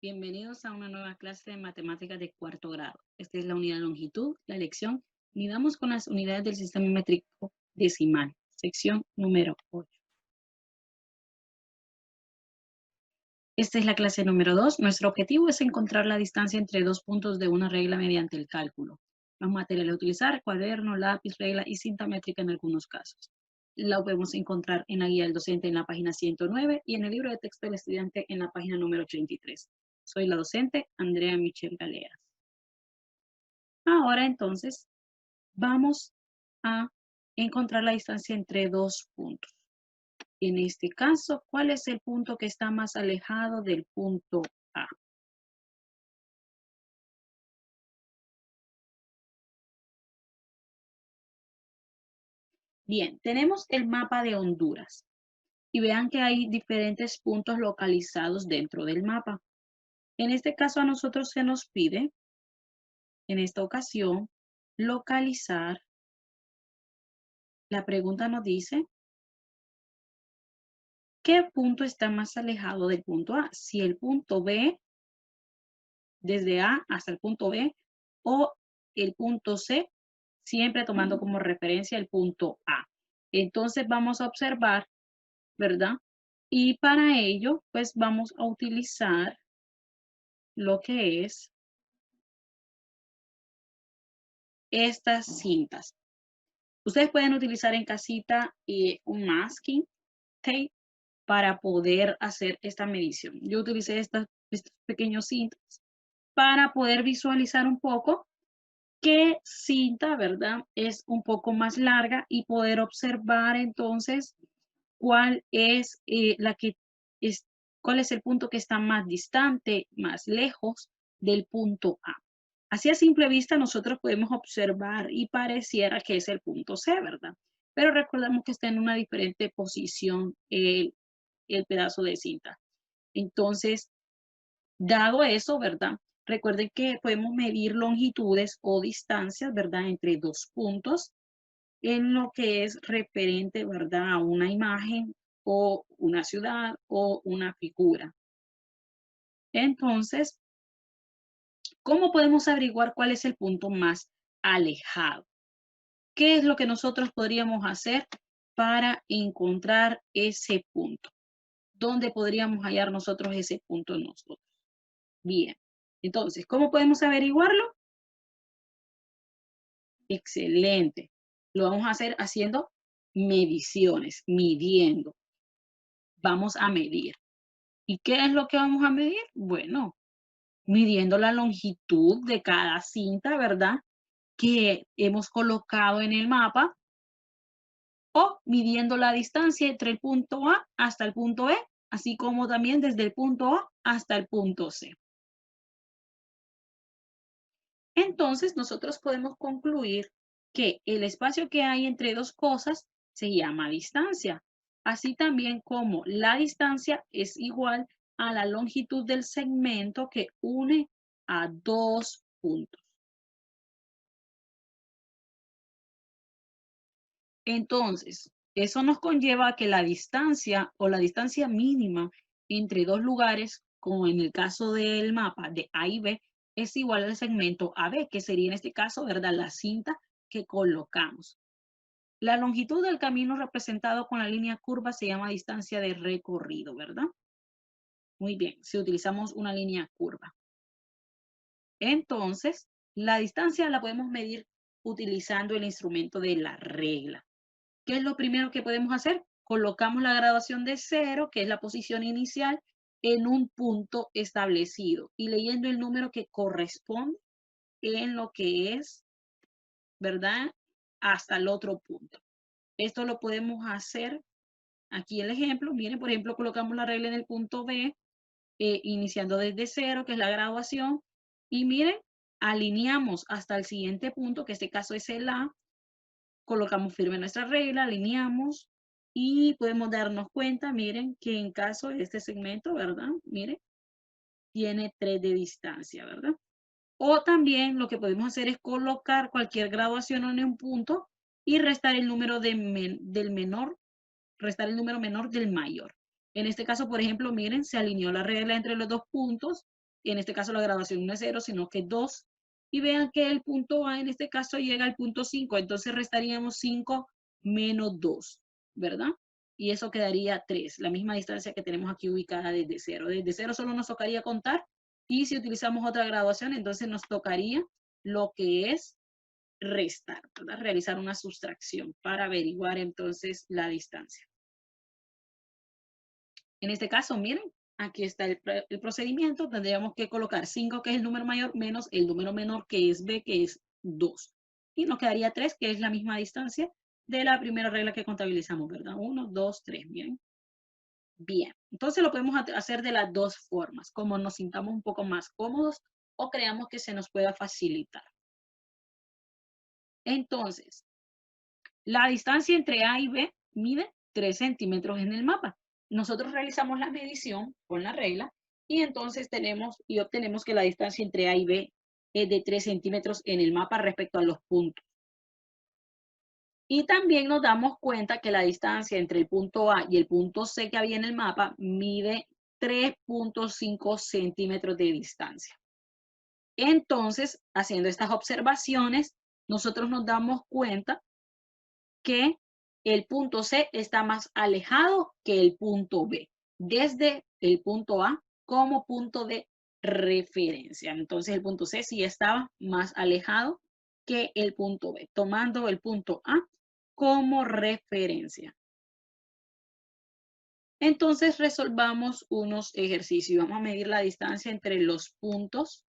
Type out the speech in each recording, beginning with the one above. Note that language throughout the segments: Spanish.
Bienvenidos a una nueva clase de matemáticas de cuarto grado. Esta es la unidad longitud, la lección. Midamos con las unidades del sistema métrico decimal, sección número 8. Esta es la clase número 2. Nuestro objetivo es encontrar la distancia entre dos puntos de una regla mediante el cálculo. Los materiales a utilizar, cuaderno, lápiz, regla y cinta métrica en algunos casos. La podemos encontrar en la guía del docente en la página 109 y en el libro de texto del estudiante en la página número 83. Soy la docente Andrea Michel Galeas. Ahora entonces vamos a encontrar la distancia entre dos puntos. En este caso, ¿cuál es el punto que está más alejado del punto A? Bien, tenemos el mapa de Honduras y vean que hay diferentes puntos localizados dentro del mapa. En este caso a nosotros se nos pide, en esta ocasión, localizar. La pregunta nos dice, ¿qué punto está más alejado del punto A? Si el punto B, desde A hasta el punto B, o el punto C, siempre tomando como referencia el punto A. Entonces vamos a observar, ¿verdad? Y para ello, pues vamos a utilizar lo que es estas cintas. Ustedes pueden utilizar en casita un masking tape para poder hacer esta medición. Yo utilicé estos pequeños cintas para poder visualizar un poco qué cinta, ¿verdad? Es un poco más larga y poder observar entonces cuál es cuál es el punto que está más distante, más lejos del punto A. Así a simple vista nosotros podemos observar y pareciera que es el punto C, ¿verdad? Pero recordemos que está en una diferente posición el pedazo de cinta. Entonces, dado eso, ¿verdad? Recuerden que podemos medir longitudes o distancias, ¿verdad? Entre dos puntos en lo que es referente, ¿verdad? A una imagen o una ciudad o una figura. Entonces, ¿cómo podemos averiguar cuál es el punto más alejado? ¿Qué es lo que nosotros podríamos hacer para encontrar ese punto? ¿Dónde podríamos hallar nosotros ese punto nosotros? Bien, entonces, ¿cómo podemos averiguarlo? Excelente. Lo vamos a hacer haciendo mediciones, midiendo. Vamos a medir. ¿Y qué es lo que vamos a medir? Bueno, midiendo la longitud de cada cinta, ¿verdad? Que hemos colocado en el mapa o midiendo la distancia entre el punto A hasta el punto B, así como también desde el punto A hasta el punto C. Entonces, nosotros podemos concluir que el espacio que hay entre dos cosas se llama distancia, así también como la distancia es igual a la longitud del segmento que une a dos puntos. Entonces, eso nos conlleva a que la distancia o la distancia mínima entre dos lugares, como en el caso del mapa de A y B, es igual al segmento AB, que sería en este caso, ¿verdad? La cinta que colocamos. La longitud del camino representado con la línea curva se llama distancia de recorrido, ¿verdad? Muy bien, si utilizamos una línea curva. Entonces, la distancia la podemos medir utilizando el instrumento de la regla. ¿Qué es lo primero que podemos hacer? Colocamos la graduación de 0, que es la posición inicial, en un punto establecido y leyendo el número que corresponde en lo que es, ¿verdad? Hasta el otro punto. Esto lo podemos hacer aquí el ejemplo. Miren, por ejemplo, colocamos la regla en el punto B, iniciando desde 0, que es la graduación. Y miren, alineamos hasta el siguiente punto, que en este caso es el A. Colocamos firme nuestra regla, alineamos y podemos darnos cuenta, miren, que en caso de este segmento, ¿verdad? Miren, tiene 3 de distancia, ¿verdad? O también lo que podemos hacer es colocar cualquier graduación en un punto y restar el número del menor, restar el número menor del mayor. En este caso, por ejemplo, miren, se alineó la regla entre los dos puntos en este caso la graduación no es 0, sino que 2. Y vean que el punto A en este caso llega al punto 5, entonces restaríamos 5 menos 2, ¿verdad? Y eso quedaría 3, la misma distancia que tenemos aquí ubicada desde 0. Desde 0 solo nos tocaría contar, y si utilizamos otra graduación, entonces nos tocaría lo que es restar, ¿verdad? Realizar una sustracción para averiguar entonces la distancia. En este caso, miren, aquí está el procedimiento. Tendríamos que colocar 5, que es el número mayor, menos el número menor, que es B, que es 2. Y nos quedaría 3, que es la misma distancia de la primera regla que contabilizamos, ¿verdad? 1, 2, 3, miren. Bien, entonces lo podemos hacer de las dos formas, como nos sintamos un poco más cómodos o creamos que se nos pueda facilitar. Entonces, la distancia entre A y B mide 3 centímetros en el mapa. Nosotros realizamos la medición con la regla y entonces obtenemos que la distancia entre A y B es de 3 centímetros en el mapa respecto a los puntos. Y también nos damos cuenta que la distancia entre el punto A y el punto C que había en el mapa mide 3.5 centímetros de distancia. Entonces, haciendo estas observaciones, nosotros nos damos cuenta que el punto C está más alejado que el punto B, desde el punto A como punto de referencia. Entonces, el punto C sí estaba más alejado que el punto B, tomando el punto A como referencia. Entonces, resolvamos unos ejercicios. Vamos a medir la distancia entre los puntos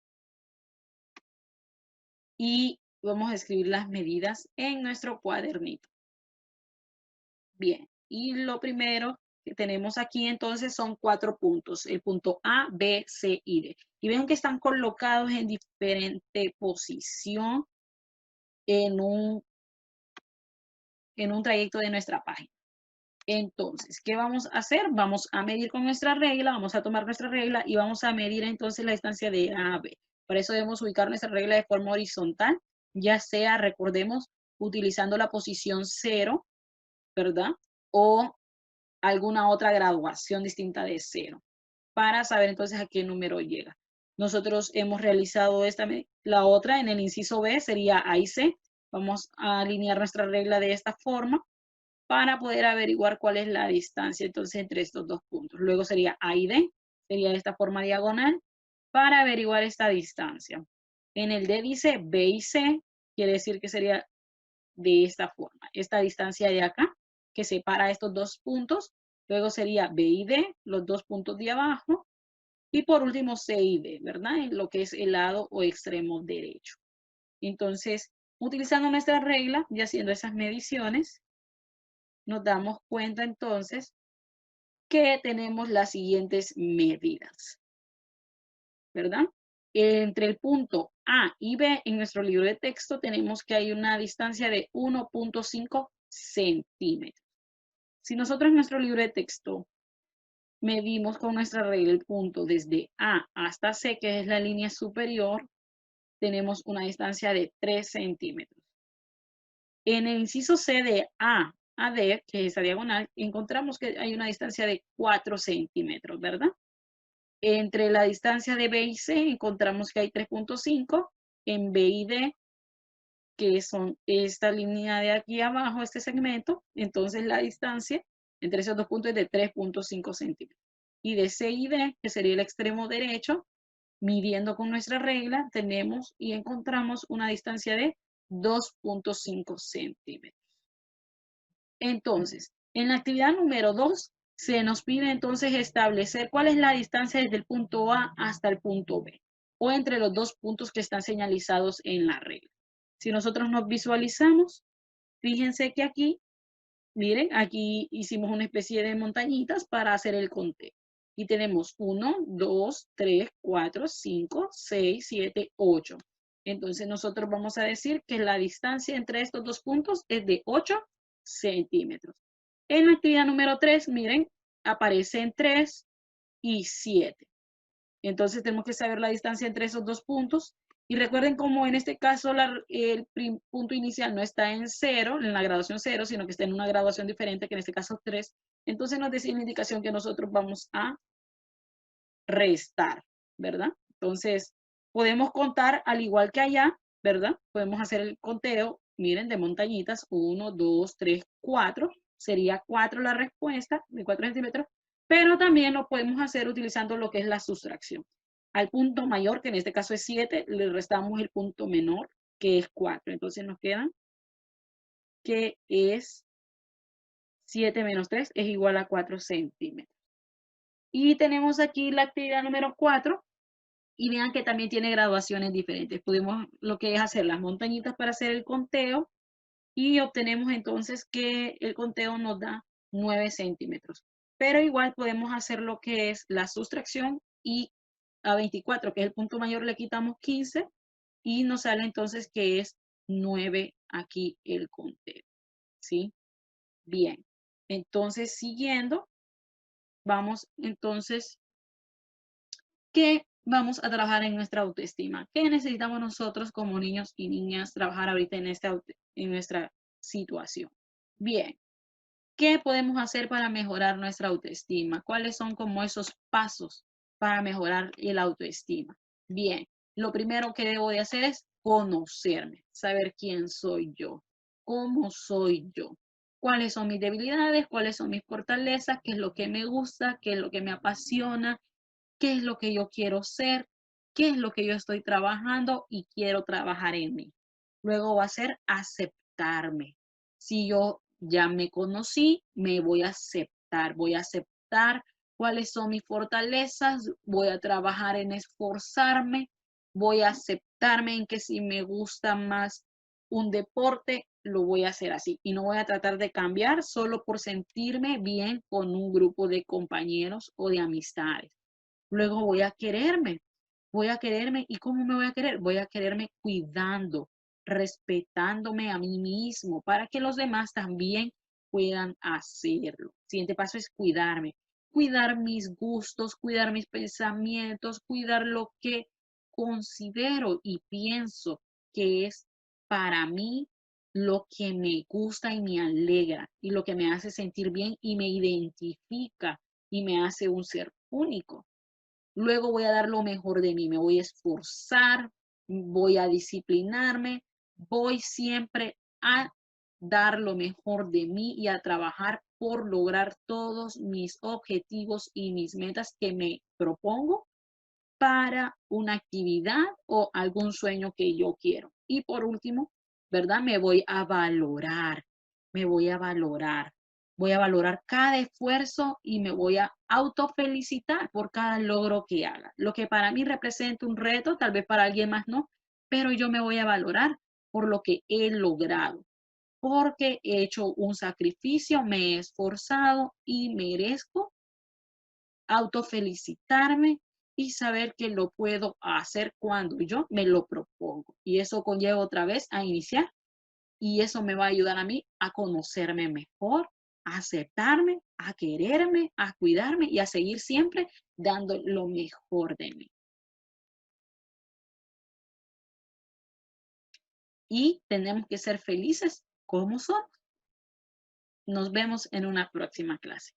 y vamos a escribir las medidas en nuestro cuadernito. Bien, y lo primero que tenemos aquí entonces son 4 puntos, el punto A, B, C y D. Y ven que están colocados en diferente posición en un trayecto de nuestra página. Entonces, ¿qué vamos a hacer? Vamos a medir con nuestra regla, vamos a tomar nuestra regla y vamos a medir entonces la distancia de A a B. Por eso debemos ubicar nuestra regla de forma horizontal, ya sea, recordemos, utilizando la posición 0, ¿verdad? O alguna otra graduación distinta de 0, para saber entonces a qué número llega. Nosotros hemos realizado la otra en el inciso B, sería A y C. Vamos a alinear nuestra regla de esta forma para poder averiguar cuál es la distancia entonces entre estos dos puntos. Luego sería A y D, sería de esta forma diagonal, para averiguar esta distancia. En el D dice B y C, quiere decir que sería de esta forma. Esta distancia de acá, que separa estos dos puntos, luego sería B y D, los dos puntos de abajo, y por último C y D, ¿verdad? En lo que es el lado o extremo derecho. Entonces, utilizando nuestra regla y haciendo esas mediciones, nos damos cuenta entonces que tenemos las siguientes medidas, ¿verdad? Entre el punto A y B en nuestro libro de texto tenemos que hay una distancia de 1.5 centímetros. Si nosotros en nuestro libro de texto medimos con nuestra regla el punto desde A hasta C, que es la línea superior, tenemos una distancia de 3 centímetros. En el inciso C de A a D, que es esa diagonal, encontramos que hay una distancia de 4 centímetros, ¿verdad? Entre la distancia de B y C encontramos que hay 3.5, en B y D, que son esta línea de aquí abajo, este segmento, entonces la distancia entre esos dos puntos es de 3.5 centímetros. Y de C y D, que sería el extremo derecho, midiendo con nuestra regla, tenemos y encontramos una distancia de 2.5 centímetros. Entonces, en la actividad número 2, se nos pide entonces establecer cuál es la distancia desde el punto A hasta el punto B, o entre los dos puntos que están señalizados en la regla. Si nosotros nos visualizamos, fíjense que aquí, miren, aquí hicimos una especie de montañitas para hacer el conteo. Y tenemos 1, 2, 3, 4, 5, 6, 7, 8. Entonces nosotros vamos a decir que la distancia entre estos dos puntos es de 8 centímetros. En la actividad número 3, miren, aparecen 3 y 7. Entonces tenemos que saber la distancia entre esos dos puntos. Y recuerden como en este caso el punto inicial no está en 0, en la graduación 0, sino que está en una graduación diferente, que en este caso 3. Entonces nos dice la indicación que nosotros vamos a restar, ¿verdad? Entonces, podemos contar al igual que allá, ¿verdad? Podemos hacer el conteo, miren, de montañitas, 1, 2, 3, 4, sería 4 la respuesta, de 4 centímetros, pero también lo podemos hacer utilizando lo que es la sustracción. Al punto mayor, que en este caso es 7, le restamos el punto menor, que es 4. Entonces nos quedan que es 7 menos 3 es igual a 4 centímetros. Y tenemos aquí la actividad número 4, y vean que también tiene graduaciones diferentes. Podemos lo que es hacer las montañitas para hacer el conteo y obtenemos entonces que el conteo nos da 9 centímetros. Pero igual podemos hacer lo que es la sustracción y a 24, que es el punto mayor, le quitamos 15 y nos sale entonces que es 9 aquí el conteo. ¿Sí? Bien. Entonces, siguiendo, vamos entonces que vamos a trabajar en nuestra autoestima. ¿Qué necesitamos nosotros como niños y niñas trabajar ahorita en nuestra situación? Bien, ¿qué podemos hacer para mejorar nuestra autoestima? ¿Cuáles son como esos pasos para mejorar el autoestima? Bien, lo primero que debo de hacer es conocerme, saber quién soy yo, cómo soy yo, cuáles son mis debilidades, cuáles son mis fortalezas, qué es lo que me gusta, qué es lo que me apasiona, qué es lo que yo quiero ser, qué es lo que yo estoy trabajando y quiero trabajar en mí. Luego va a ser aceptarme. Si yo ya me conocí, me voy a aceptar cuáles son mis fortalezas, voy a trabajar en esforzarme, voy a aceptarme en que si me gusta más un deporte, lo voy a hacer así y no voy a tratar de cambiar solo por sentirme bien con un grupo de compañeros o de amistades. Luego voy a quererme. ¿Y cómo me voy a querer? Voy a quererme cuidando, respetándome a mí mismo para que los demás también puedan hacerlo. Siguiente paso es cuidarme, cuidar mis gustos, cuidar mis pensamientos, cuidar lo que considero y pienso que es para mí lo que me gusta y me alegra y lo que me hace sentir bien y me identifica y me hace un ser único. Luego voy a dar lo mejor de mí, me voy a esforzar, voy a disciplinarme, voy siempre a dar lo mejor de mí y a trabajar por lograr todos mis objetivos y mis metas que me propongo para una actividad o algún sueño que yo quiero. Y por último, ¿verdad? Me voy a valorar, me voy a valorar. Voy a valorar cada esfuerzo y me voy a autofelicitar por cada logro que haga. Lo que para mí representa un reto, tal vez para alguien más no, pero yo me voy a valorar por lo que he logrado, porque he hecho un sacrificio, me he esforzado y merezco autofelicitarme y saber que lo puedo hacer cuando yo me lo propongo. Y eso conlleva otra vez a iniciar y eso me va a ayudar a mí a conocerme mejor, a aceptarme, a quererme, a cuidarme y a seguir siempre dando lo mejor de mí. Y tenemos que ser felices como somos. Nos vemos en una próxima clase.